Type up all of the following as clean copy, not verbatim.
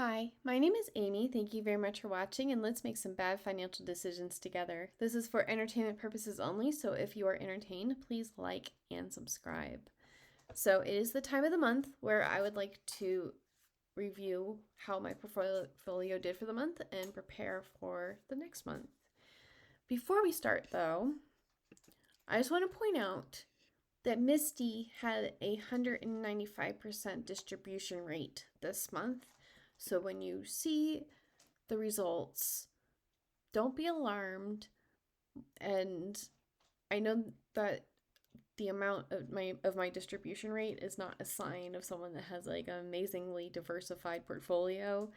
Hi, my name is Amy. Thank you very much for watching, and let's make some bad financial decisions together. This is for entertainment purposes only, so if you are entertained, please like and subscribe. So it is the time of the month where I would like to review how my portfolio did for the month and prepare for the next month. Before we start though, I just want to point out that MSTY had a 195% distribution rate this month. So when you see the results, don't be alarmed. And I know that the amount of my distribution rate is not a sign of someone that has like an amazingly diversified portfolio,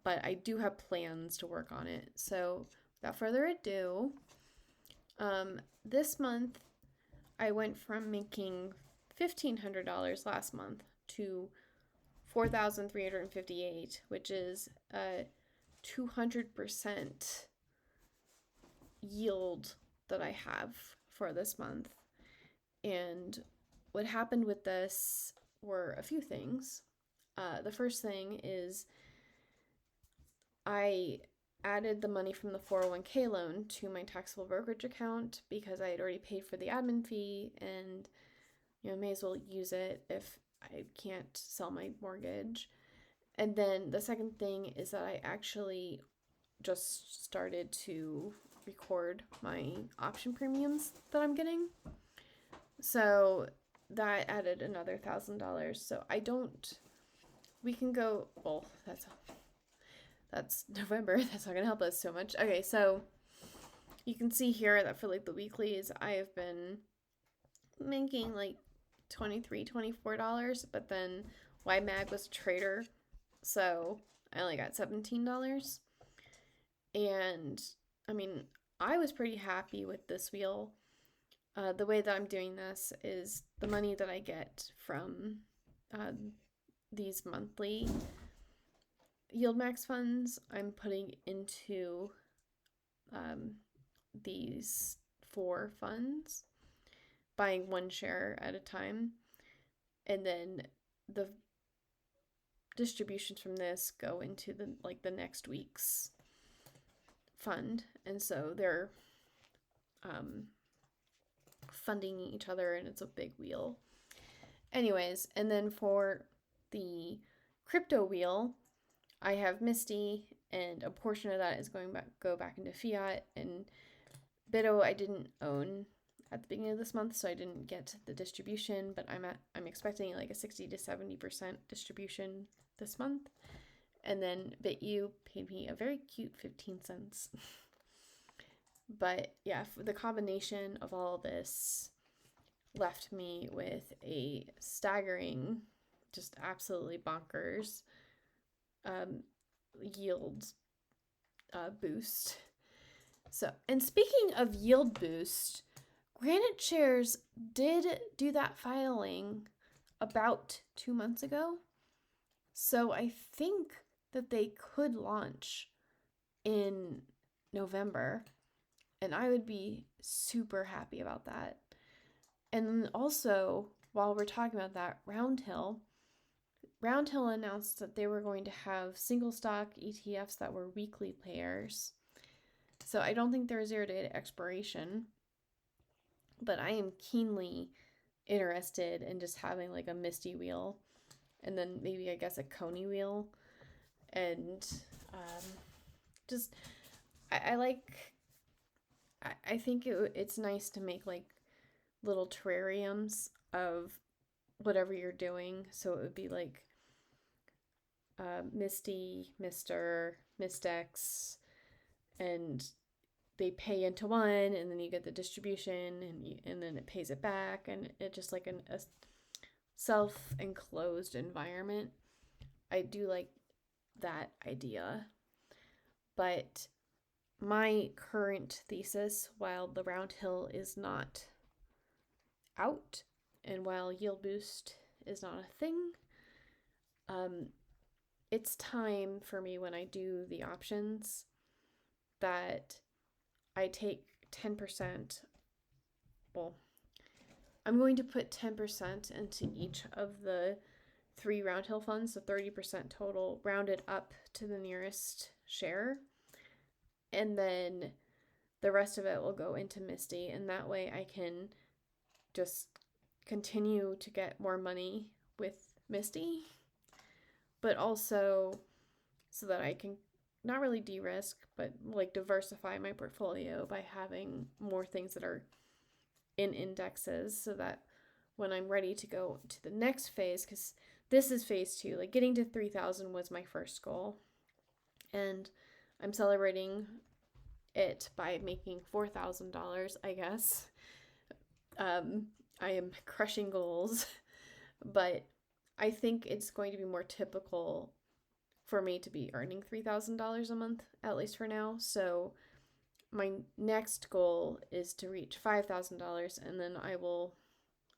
but I do have plans to work on it. So without further ado, this month I went from making $1,500 last month to $4,358, which is a 200% yield that I have for this month. And what happened with this were a few things. The first thing is I added the money from the 401k loan to my taxable brokerage account because I had already paid for the admin fee, and may as well use it if I can't sell my mortgage. And then the second thing is that I actually just started to record my option premiums that I'm getting. So that added another $1,000. So we can go, well, that's November. That's not going to help us so much. Okay, so you can see here that for like the weeklies, I have been making like $23, $24, but then YMAG was a trader, so I only got $17. And I mean, I was pretty happy with this wheel. The way that I'm doing this is the money that I get from these monthly yield max funds, I'm putting into these 4 funds, buying 1 share at a time, and then the distributions from this go into the next week's fund, and so they're funding each other, and it's a big wheel. Anyways, and then for the crypto wheel, I have MSTY, and a portion of that is go back into fiat, and BITO I didn't own at the beginning of this month, so I didn't get the distribution, but I'm expecting like a 60 to 70% distribution this month. And then BitU paid me a very cute 15 cents. But yeah, the combination of all this left me with a staggering, just absolutely bonkers yield boost. So, and speaking of yield boost, Granite Shares did do that filing about 2 months ago. So I think that they could launch in November, and I would be super happy about that. And then also, while we're talking about that, Roundhill announced that they were going to have single stock ETFs that were weekly payers. So I don't think they're a 0-day expiration, but I am keenly interested in just having like a MSTY wheel, and then maybe I guess a Coney wheel, and just I think it's nice to make like little terrariums of whatever you're doing. So it would be like MSTY, Mr., MSTX, and they pay into one, and then you get the distribution, and then it pays it back, and it's just like a self-enclosed environment. I do like that idea. But my current thesis, while the Roundhill is not out, and while yield boost is not a thing, it's time for me, when I do the options, that I take 10%. Well, I'm going to put 10% into each of the 3 Roundhill funds, so 30% total, rounded up to the nearest share. And then the rest of it will go into MSTY, and that way I can just continue to get more money with MSTY, but also so that I can not really de-risk, but like diversify my portfolio by having more things that are in indexes, so that when I'm ready to go to the next phase, because this is phase 2, like getting to 3,000 was my first goal, and I'm celebrating it by making $4,000, I guess. I am crushing goals, but I think it's going to be more typical for me to be earning $3,000 a month, at least for now. So my next goal is to reach $5,000, and then I will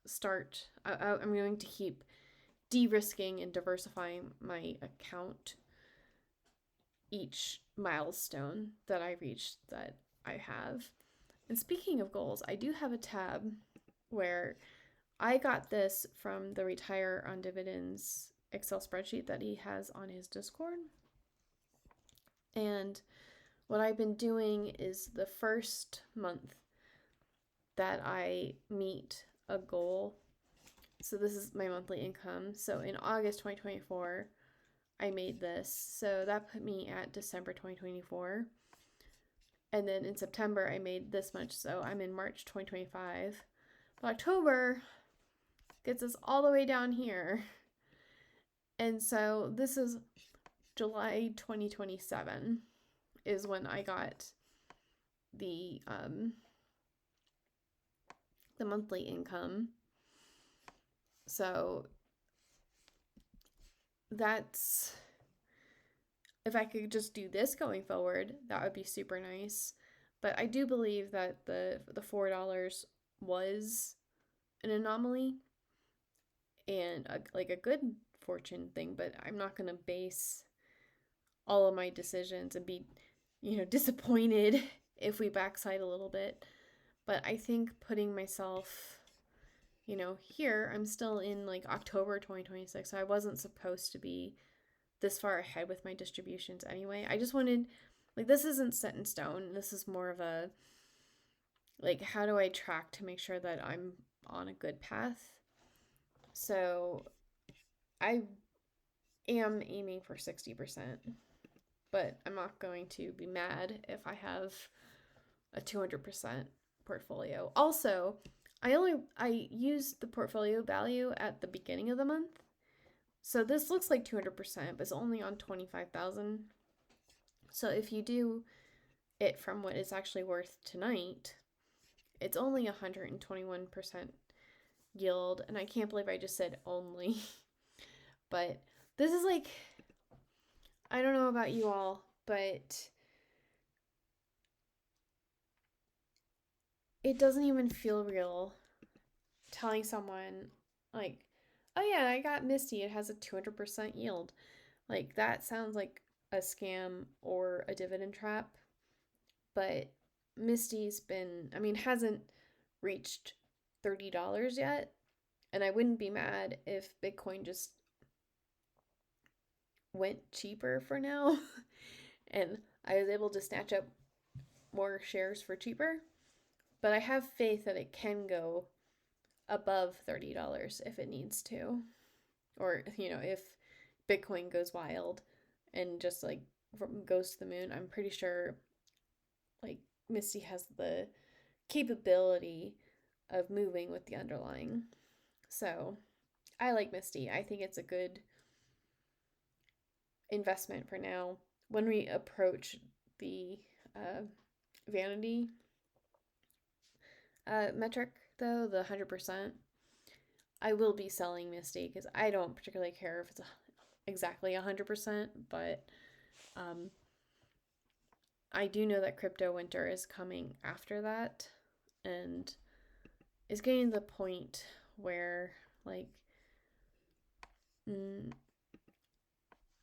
start, I'm going to keep de-risking and diversifying my account each milestone that I reach that I have. And speaking of goals, I do have a tab where I got this from the Retire on Dividends Excel spreadsheet that he has on his Discord. And what I've been doing is the first month that I meet a goal. So this is my monthly income. So in August 2024, I made this. So that put me at December 2024. And then in September, I made this much. So I'm in March 2025. But October gets us all the way down here. And so this is July 2027 is when I got the monthly income. So that's, if I could just do this going forward, that would be super nice. But I do believe that the $4 was an anomaly and a good fortune thing, but I'm not going to base all of my decisions and be, disappointed if we backslide a little bit. But I think putting myself, here, I'm still in like October 2026. So I wasn't supposed to be this far ahead with my distributions anyway. I just wanted, this isn't set in stone. This is more of a, how do I track to make sure that I'm on a good path? So I am aiming for 60%, but I'm not going to be mad if I have a 200% portfolio. Also, I used the portfolio value at the beginning of the month. So this looks like 200%, but it's only on 25,000. So if you do it from what it's actually worth tonight, it's only 121% yield. And I can't believe I just said only. But this is I don't know about you all, but it doesn't even feel real telling someone oh yeah, I got MSTY, it has a 200% yield. That sounds like a scam or a dividend trap. But MSTY's been, hasn't reached $30 yet. And I wouldn't be mad if Bitcoin just went cheaper for now and I was able to snatch up more shares for cheaper. But I have faith that it can go above $30 if it needs to. Or, if Bitcoin goes wild and just goes to the moon, I'm pretty sure MSTY has the capability of moving with the underlying. So I like MSTY. I think it's a good investment for now. When we approach the vanity metric, though, the 100%, I will be selling MSTY because I don't particularly care if it's exactly 100%, but I do know that crypto winter is coming after that, and is getting to the point where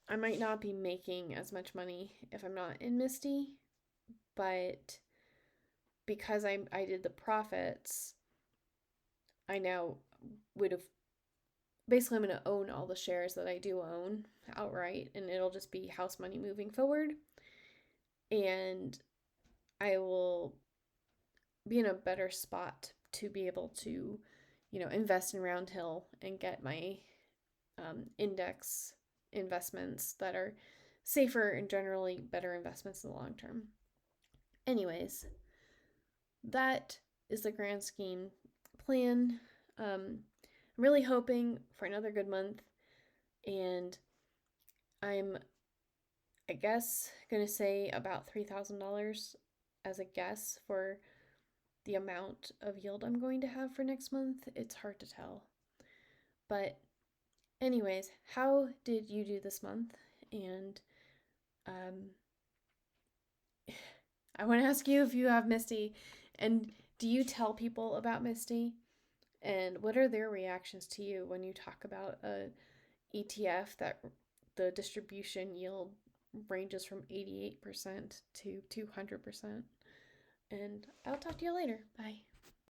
I might not be making as much money if I'm not in MSTY, but because I did the profits, I now would have basically I'm going to own all the shares that I do own outright, and it'll just be house money moving forward. And I will be in a better spot to be able to, invest in Roundhill and get my index investments that are safer and generally better investments in the long term. Anyways, that is the grand scheme plan. I'm really hoping for another good month, and I'm, I guess, gonna say about $3,000 as a guess for the amount of yield I'm going to have for next month. It's hard to tell. But anyways, how did you do this month? And I want to ask you if you have MSTY, and do you tell people about MSTY? And what are their reactions to you when you talk about a ETF that the distribution yield ranges from 88% to 200%? And I'll talk to you later. Bye.